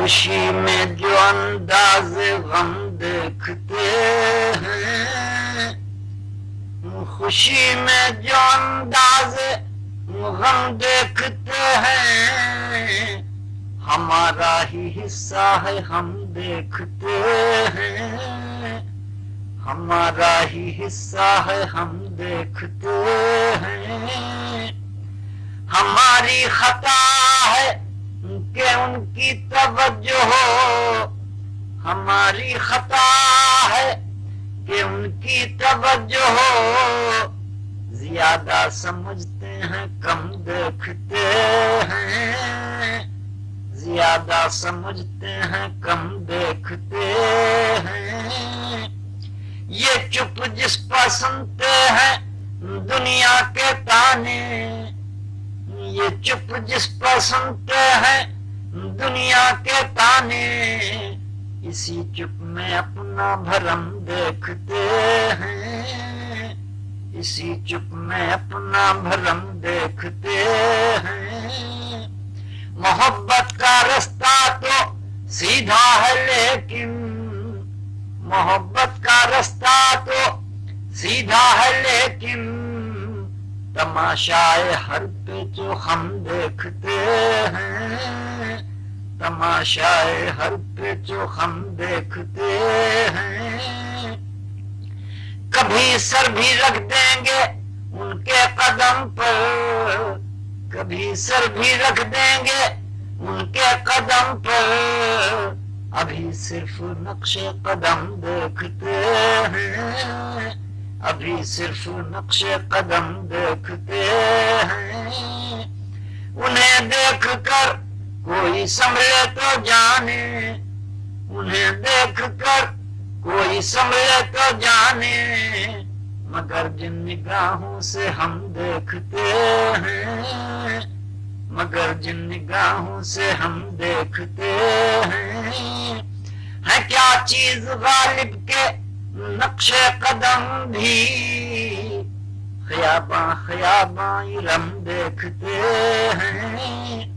خوشی میں جو انداز غم دیکھتے ہیں، خوشی میں جو انداز غم دیکھتے ہیں، ہمارا ہی حصہ ہے ہم دیکھتے ہیں، ہمارا ہی حصہ ہے ہم دیکھتے ہیں، ہماری خطا ہے کہ ان کی توجہ ہو، ہماری خطا ہے کہ ان کی توجہ ہو، زیادہ سمجھتے ہیں کم دیکھتے ہیں، زیادہ سمجھتے ہیں کم دیکھتے ہیں، یہ چپ جس پر سنتے ہیں دنیا کے تانے، یہ چپ جس پر سنتے ہیں دنیا کے تانے، اسی چپ میں اپنا بھرم دیکھتے ہیں، اسی چپ میں اپنا بھرم دیکھتے ہیں، محبت کا رستہ تو سیدھا ہے لیکن، محبت کا رستہ تو سیدھا ہے لیکن، تماشائے ہر پہ جو ہم دیکھتے ہیں، تماشائے ہر پہ جو ہم دیکھتے ہیں، کبھی سر بھی رکھ دیں گے ان کے قدم پر، کبھی سر بھی رکھ دیں گے ان کے قدم پر، ابھی صرف نقش قدم دیکھتے ہیں، ابھی صرف نقش قدم دیکھتے ہیں، انہیں دیکھ کر کوئی سنبھلے تو جانے، انہیں دیکھ کر کوئی سنبھلے تو جانے، مگر جن نگاہوں سے ہم دیکھتے ہیں، مگر جن نگاہوں سے ہم دیکھتے ہیں، ہے کیا چیز غالب کے نقش قدم بھی، خیاباں خیاباں ارم دیکھتے ہیں،